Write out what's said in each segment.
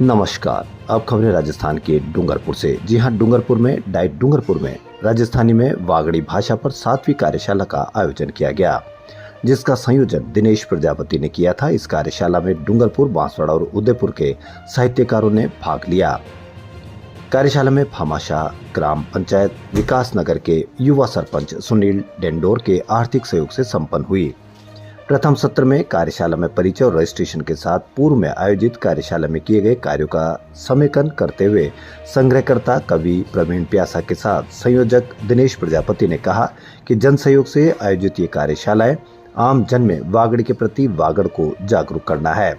नमस्कार। अब खबरें राजस्थान के डूंगरपुर से। जी हां, डूंगरपुर में डाइट डूंगरपुर में राजस्थानी में वागड़ी भाषा पर 7वीं कार्यशाला का आयोजन किया गया, जिसका संयोजन दिनेश प्रजापति ने किया था। इस कार्यशाला में डूंगरपुर, बांसवाड़ा और उदयपुर के साहित्यकारों ने भाग लिया। कार्यशाला में भामाशाह ग्राम पंचायत विकास नगर के युवा सरपंच सुनील डेंडोर के आर्थिक सहयोग से संपन्न हुई। प्रथम सत्र में कार्यशाला में परिचय और रजिस्ट्रेशन के साथ पूर्व में आयोजित कार्यशाला में किए गए कार्यों का समेकन करते हुए संग्रहकर्ता कवि प्रवीण प्यासा के साथ संयोजक दिनेश प्रजापति ने कहा कि जन सहयोग से आयोजित ये कार्यशालाएं आम जन में वागड़ के प्रति वागड़ को जागरूक करना है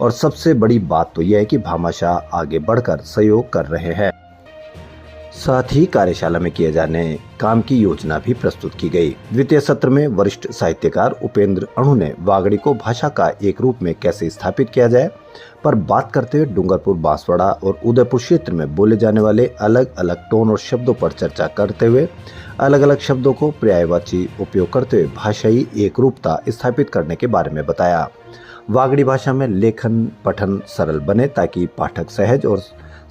और सबसे बड़ी बात तो यह है कि भामाशाह आगे बढ़कर सहयोग कर रहे हैं। साथ ही कार्यशाला में किए जाने काम की योजना भी प्रस्तुत की गई। द्वितीय सत्र में वरिष्ठ साहित्यकार उपेंद्र अणु ने वागड़ी को भाषा का एक रूप में कैसे स्थापित किया जाए पर बात करते हुए डूंगरपुर, बांसवाड़ा और उदयपुर क्षेत्र में बोले जाने वाले अलग अलग टोन और शब्दों पर चर्चा करते हुए अलग अलग शब्दों को पर्यायवाची उपयोग करते हुए भाषाई एक रूपता स्थापित करने के बारे में बताया। वागड़ी भाषा में लेखन पठन सरल बने ताकि पाठक सहज और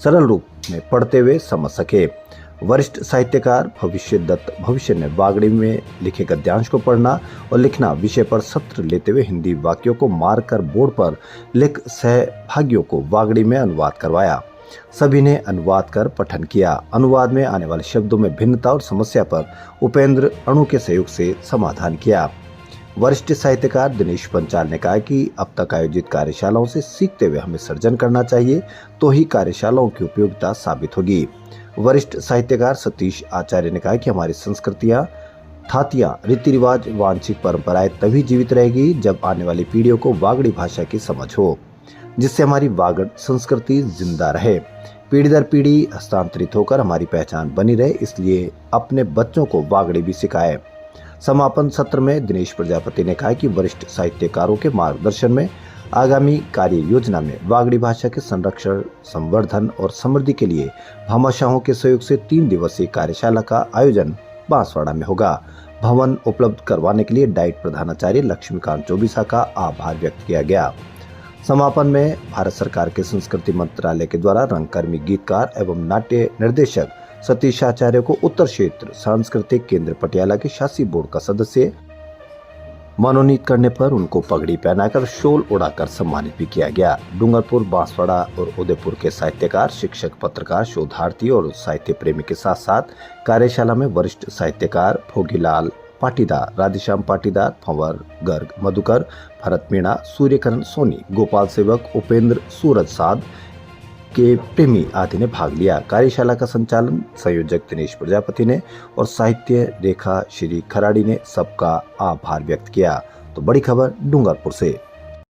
सरल रूप में पढ़ते हुए समझ सके। वरिष्ठ साहित्यकार भविष्य दत्त भविष्य ने वागड़ी में लिखे गद्यांश को पढ़ना और लिखना विषय पर सत्र लेते हुए हिंदी वाक्यों को मारकर बोर्ड पर लिख सहभागियों को वागड़ी में अनुवाद करवाया। सभी ने अनुवाद कर पठन किया। अनुवाद में आने वाले शब्दों में भिन्नता और समस्या पर उपेंद्र अणु के सहयोग से समाधान किया। वरिष्ठ साहित्यकार दिनेश पंचाल ने कहा कि अब तक आयोजित कार्यशालाओं से सीखते हुए हमें सर्जन करना चाहिए, तो ही कार्यशालाओं की उपयोगिता साबित होगी। वरिष्ठ साहित्यकार सतीश आचार्य ने कहा कि हमारी संस्कृतियां, थातियां, रीति रिवाज, वांछिक परंपराएं तभी जीवित रहेगी जब आने वाली पीढ़ियों को वागड़ी भाषा की समझ हो, जिससे हमारी वागड़ संस्कृति जिंदा रहे, पीढ़ी दर पीढ़ी हस्तांतरित होकर हमारी पहचान बनी रहे। इसलिए अपने बच्चों को वागड़ी भी सिखाएं। समापन सत्र में दिनेश प्रजापति ने कहा कि वरिष्ठ साहित्यकारों के मार्गदर्शन में आगामी कार्य योजना में वागड़ी भाषा के संरक्षण, संवर्धन और समृद्धि के लिए भामाशाहों के सहयोग से 3 दिवसीय कार्यशाला का आयोजन बांसवाड़ा में होगा। भवन उपलब्ध करवाने के लिए डाइट प्रधानाचार्य लक्ष्मीकांत चौबीसा का आभार व्यक्त किया गया। समापन में भारत सरकार के संस्कृति मंत्रालय के द्वारा रंगकर्मी, गीतकार एवं नाट्य निर्देशक सतीश आचार्य को उत्तर क्षेत्र सांस्कृतिक केंद्र पटियाला के शासी बोर्ड का सदस्य मनोनीत करने पर उनको पगड़ी पहनाकर शॉल उड़ाकर सम्मानित भी किया गया। डूंगरपुर, बांसवाड़ा और उदयपुर के साहित्यकार, शिक्षक, पत्रकार, शोधार्थी और साहित्य प्रेमी के साथ साथ कार्यशाला में वरिष्ठ साहित्यकार भोगीलाल पाटीदार, राधेश्याम पाटीदार, फंवर गर्ग, मधुकर, भरत मीणा, सूर्यकरण सोनी, गोपाल सेवक, उपेंद्र सूरज साध के प्रेमी आदि ने भाग लिया। कार्यशाला का संचालन संयोजक दिनेश प्रजापति ने और साहित्य रेखा श्री खराड़ी ने सबका आभार व्यक्त किया। तो बड़ी खबर डूंगरपुर से।